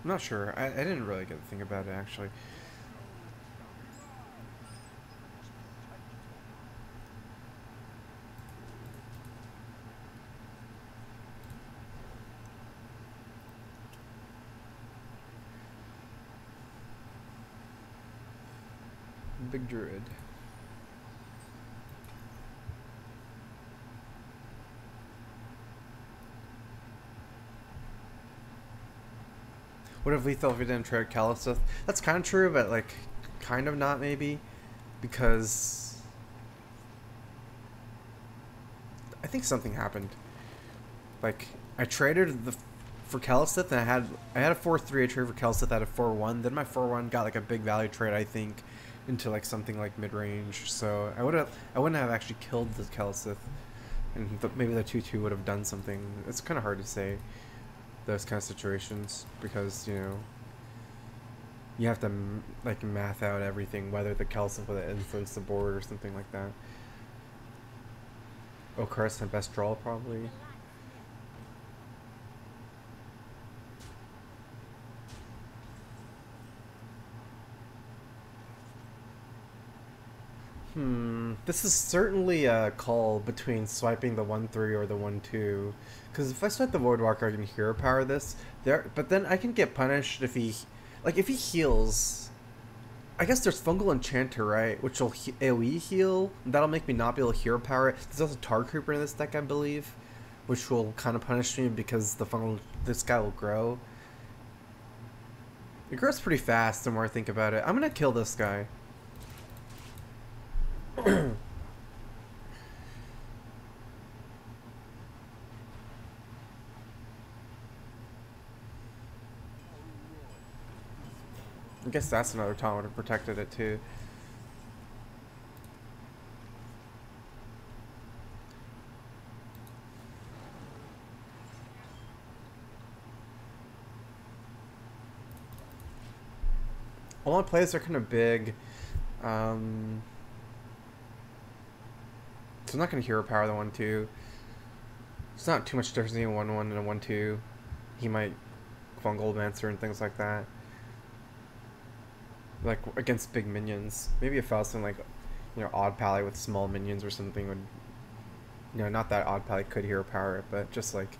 I'm not sure. I didn't really get to think about it actually. Big Druid. What if lethal if we didn't trade Calisith? That's kind of true, but like, kind of not maybe, because I think something happened. Like I traded the for Calisith and I had a 4-3. I traded for Calisith. I had a 4-1. Then my 4-1 got like a big value trade, I think, into like something like mid range. So I wouldn't have actually killed the Calisith, and maybe the 2-2 would have done something. It's kind of hard to say those kind of situations because you have to like math out everything, whether the Calisith would influence the board or something like that. Oakheart's my best draw probably. This is certainly a call between swiping the 1-3 or the 1-2. Because if I swipe the Voidwalker, I can hero power this. But then I can get punished if he... Like, if he heals... I guess there's Fungal Enchanter, right? Which will AoE heal. That'll make me not be able to hero power it. There's also Tar Creeper in this deck, I believe. Which will kind of punish me because this guy will grow. It grows pretty fast the more I think about it. I'm gonna kill this guy. I guess that's another taunt would have protected it too. All my plays are kind of big. So I'm not going to hero power the 1-2. It's not too much difference between a 1-1 and a 1-2. He might Fungal Mancer and things like that. Like against big minions. Maybe if I was something like, Odd Pally with small minions or something would, not that Odd Pally could hero power it, but just like,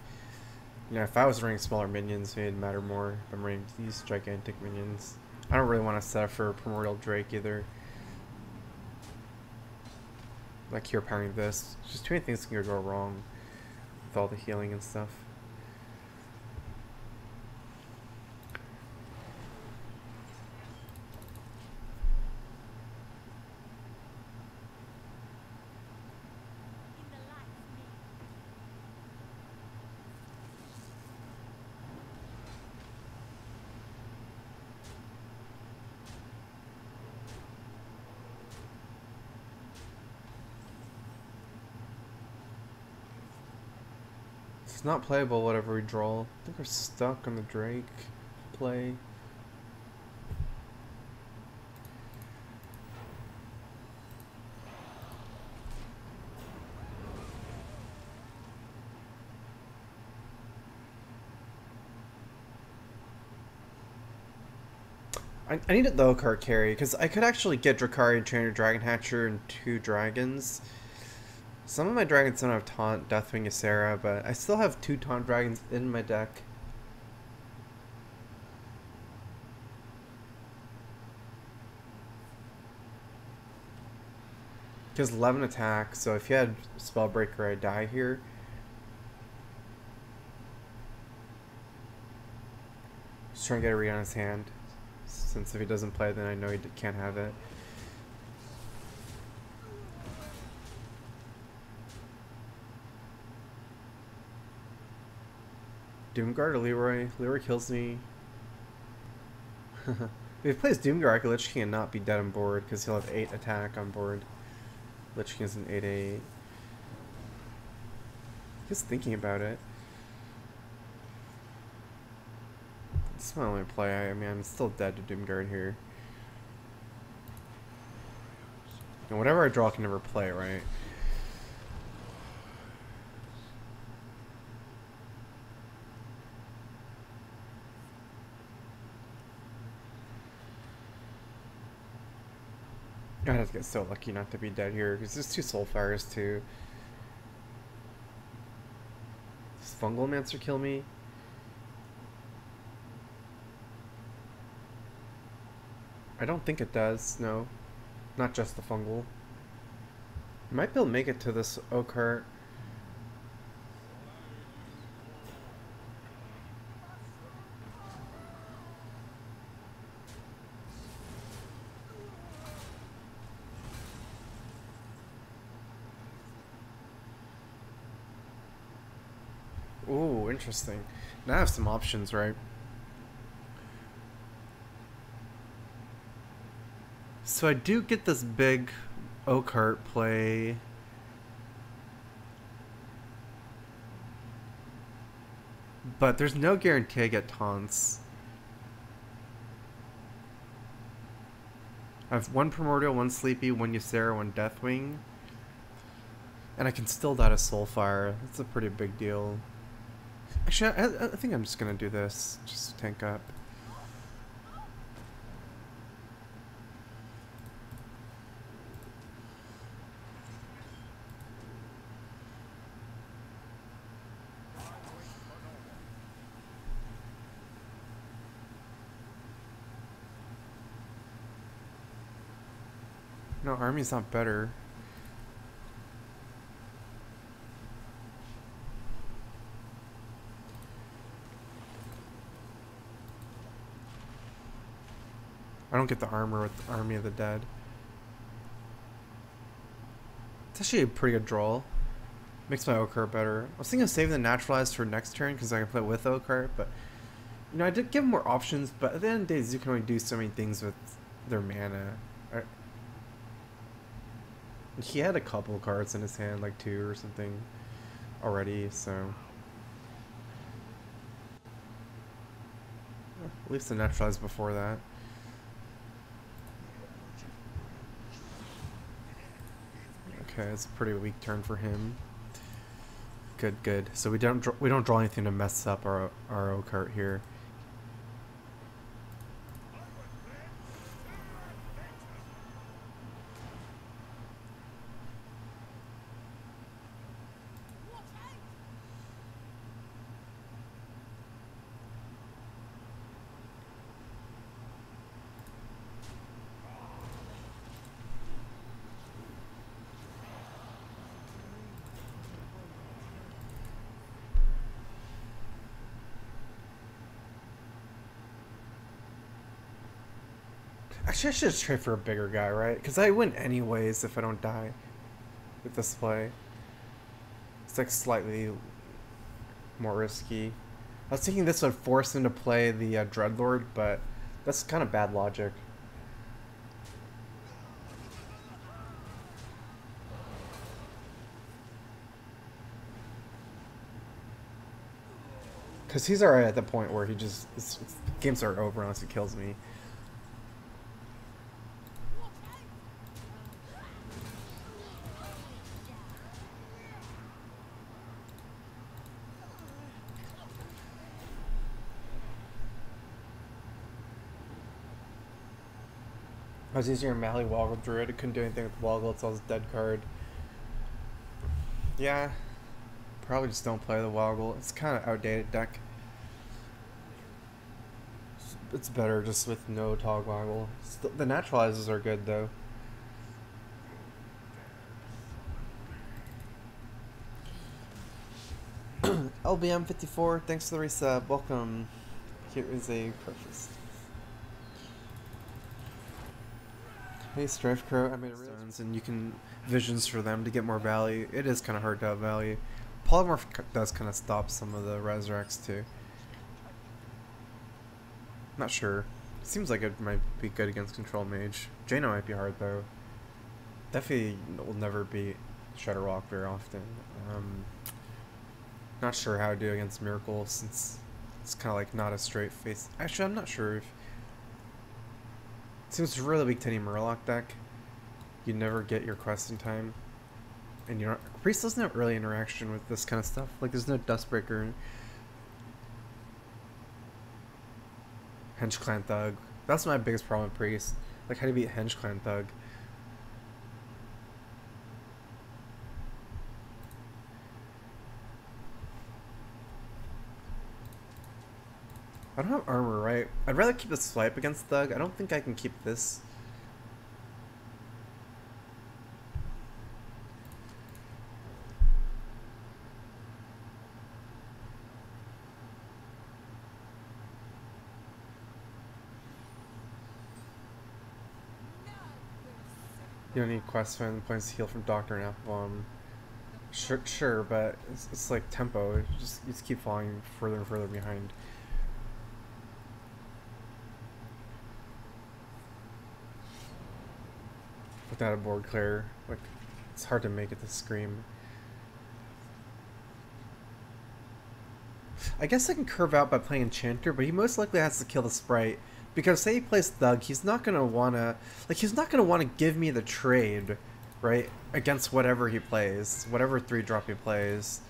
if I was running smaller minions, maybe it'd matter more. If I'm running these gigantic minions. I don't really want to set up for Primordial Drake either. Like hero powering this. Just too many things can go wrong with all the healing and stuff. It's not playable whatever we draw. I think we're stuck on the Drake play. I needed the Oakheart carry, because I could actually get Drakari, Trainer, Dragon Hatcher, and 2 dragons. Some of my dragons don't have Taunt, Deathwing, Ysera, but I still have 2 Taunt dragons in my deck. He has 11 attack, so if he had Spellbreaker, I'd die here. Just trying to get a read on his hand, since if he doesn't play, then I know he can't have it. Doomguard or Leroy? Leroy kills me. If he plays Doomguard, I could Lich King and not be dead on board, because he'll have 8 attack on board. Lich King is an 8/8. Just thinking about it. This is my only play. I mean, I'm still dead to Doomguard here. And whatever I draw, I can never play, right? I have to get so lucky not to be dead here, because there's 2 Soulfires too. Does Fungalmancer kill me? I don't think it does, no. Not just the fungal. Might be able to make it to this Oakheart. Ooh, interesting. Now I have some options, right? So I do get this big Oakheart play. But there's no guarantee I get taunts. I have 1 Primordial, 1 Sleepy, 1 Ysera, 1 Deathwing. And I can still die to Soulfire. That's a pretty big deal. Actually, I think I'm just gonna do this. Just tank up. No, army's not better. I don't get the armor with the Army of the Dead. It's actually a pretty good draw. Makes my Oakheart better. I was thinking of saving the Naturalized for next turn because I can play with Oakheart, but you know, I did give him more options, but at the end of the day, you can only do so many things with their mana. He had a couple cards in his hand, like 2 or something already, so at least the Naturalized before that. Okay, it's a pretty weak turn for him. Good, good. So we don't draw anything to mess up our Oakheart here. Actually, I should just trade for a bigger guy, right? Because I win anyways if I don't die with this play. It's like slightly more risky. I was thinking this would force him to play the Dreadlord, but that's kind of bad logic. Because he's already at the point where he just... games are over unless he kills me. I was using your Mally Woggle Druid. I couldn't do anything with Woggle. It's all his dead card. Yeah. Probably just don't play the Woggle. It's kind of outdated deck. It's better just with no Togwaggle. The Naturalizers are good though. LBM54, thanks for the resub. Welcome. Here is a preface. Hey StrifeCro, I made a stones and you can visions for them to get more value. It is kind of hard to have value. Polymorph does kind of stop some of the resurrects too. Not sure. Seems like it might be good against Control Mage. Jaina might be hard though. Definitely will never beat Shudderwalk very often. Not sure how to do against Miracle since it's kind of like not a straight face. Actually, I'm not sure if... Seems really weak to any Murloc deck. You never get your quest in time. And you're not... Priest doesn't have early interaction with this kind of stuff. Like, there's no Dustbreaker. Henge Clan Thug. That's my biggest problem with Priest. Like, how do you beat Henge Clan Thug? I don't have armor, right? I'd rather keep the swipe against Thug. I don't think I can keep this. You don't need quest fan points to heal from Doctor and Applebomb. Sure, but it's like tempo. You just keep falling further and further behind. Without a board clear, like it's hard to make it to scream. I guess I can curve out by playing Enchanter, but he most likely has to kill the sprite. Because say he plays Thug, he's not gonna wanna give me the trade, right? Against whatever he plays, whatever 3-drop he plays.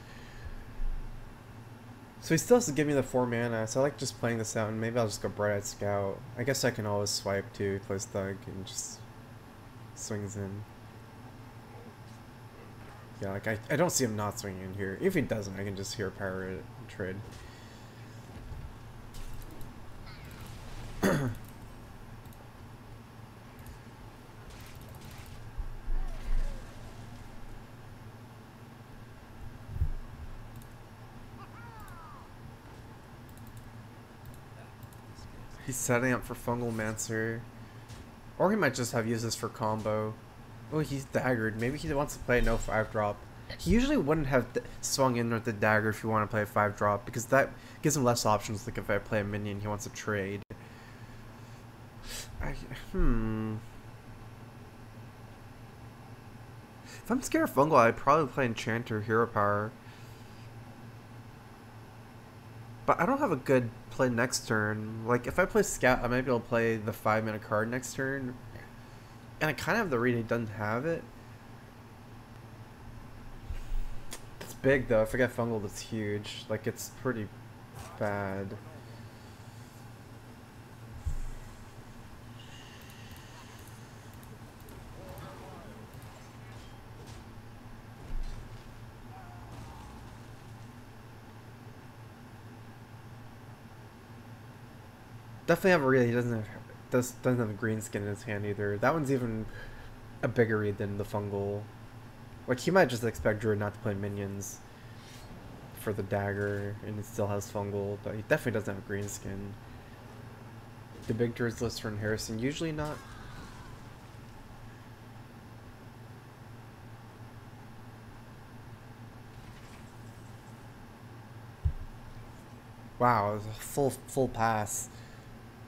So he still has to give me the 4 mana, so I like just playing this out, and maybe I'll just go Bright-Eyed Scout. I guess I can always swipe too, he plays Thug, and just swings in. Yeah, like I don't see him not swinging in here. If he doesn't, I can just Hero Power it and trade. He's setting up for Fungal Mancer. Or he might just have used this for combo. Oh, he's daggered. Maybe he wants to play no 5-drop. He usually wouldn't have swung in with the dagger if you want to play a 5-drop, because that gives him less options. Like if I play a minion, he wants to trade. If I'm scared of Fungal, I'd probably play Enchanter Hero Power. But I don't have a good play next turn. Like, if I play Scout, I might be able to play the 5-mana card next turn. And I kind of have the read he doesn't have it. It's big, though. If I get Fungal, that's huge. Like, it's pretty bad. Definitely have a read. He doesn't have a green skin in his hand either. That one's even a bigger read than the Fungal. Like, he might just expect Druid not to play minions for the dagger, and he still has Fungal, but he definitely doesn't have a green skin. The Big Druid's list for Harrison, usually not. Wow, it was a full pass.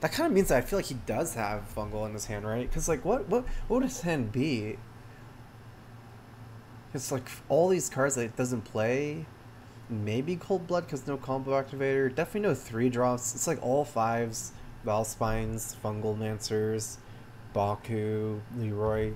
That kind of means that I feel like he does have Fungal in his hand, right? Because, like, what would his hand be? It's like all these cards that it doesn't play. Maybe Cold Blood because no combo activator. Definitely no 3-drops. It's like all 5s. Valspines, Fungal Mancers, Baku, Leroy.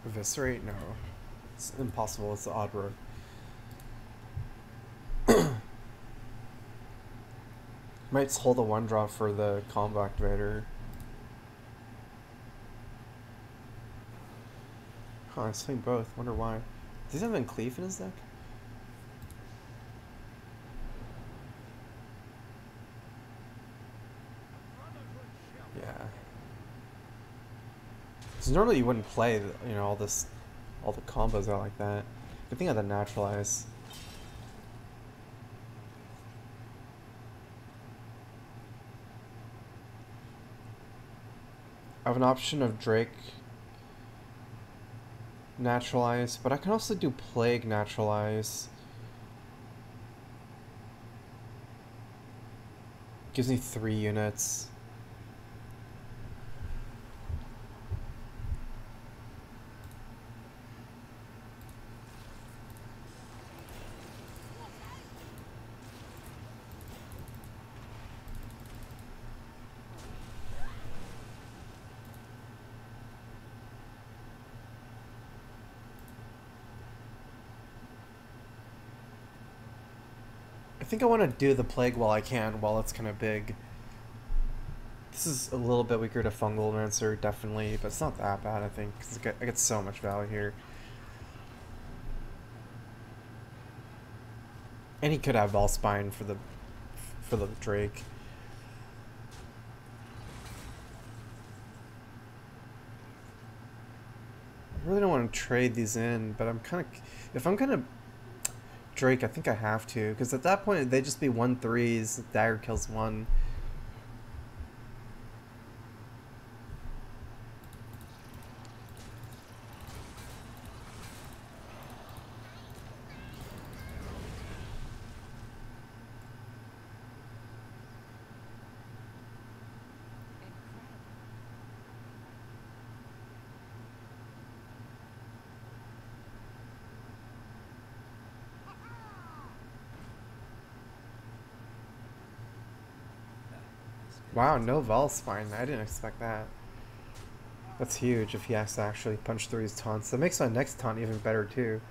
Eviscerate? No. It's impossible. It's the odd road. Might hold a 1-drop for the combo activator. Huh, I swing both. Wonder why. Does he have Cleave in his deck? Yeah. So normally you wouldn't play, you know, all the combos out like that. Good thing I had to naturalize. I have an option of Drake naturalize, but I can also do Plague naturalize. Gives me 3 units. I think I want to do the Plague while I can, while it's kind of big. This is a little bit weaker to Fungal Mancer, definitely, but it's not that bad, I think, because I get so much value here. And he could have Ballspine for the Drake. I really don't want to trade these in, but I'm kind of... If I'm going to Drake, I think I have to, because at that point, they'd just be 1/3s, Dagger kills 1. Wow, no Valspine. I didn't expect that. That's huge if he has to actually punch through his taunts. That makes my next taunt even better too.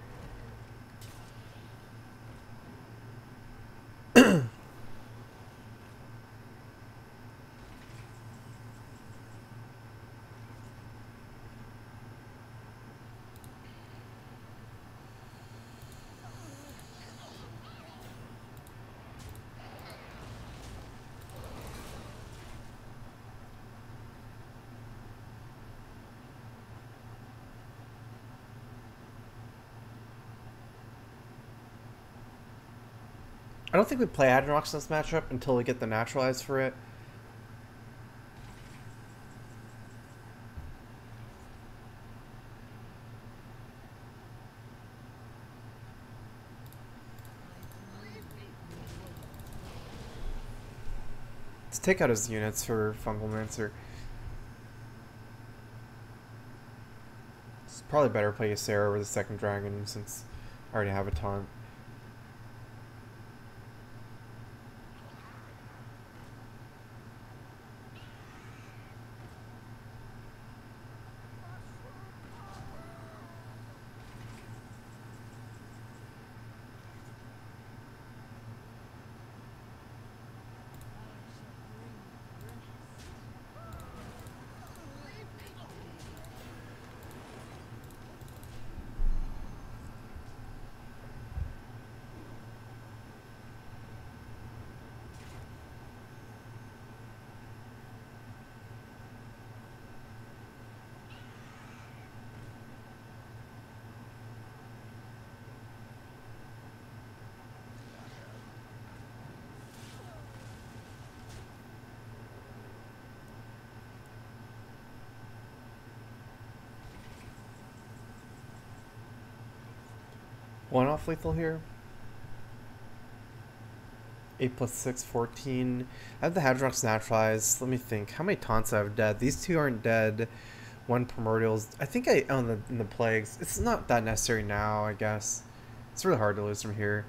I don't think we play Adrox in this matchup until we get the Naturalize for it. Let's take out his units for Fungal Mancer. It's probably better play Ysera over the second dragon since I already have a taunt. One off lethal here. 8 + 6, 14. I have the Hadrox Naturalize. Let me think. How many taunts I have dead? These two aren't dead. One Primordials. I think I own in the Plagues. It's not that necessary now, I guess. It's really hard to lose from here.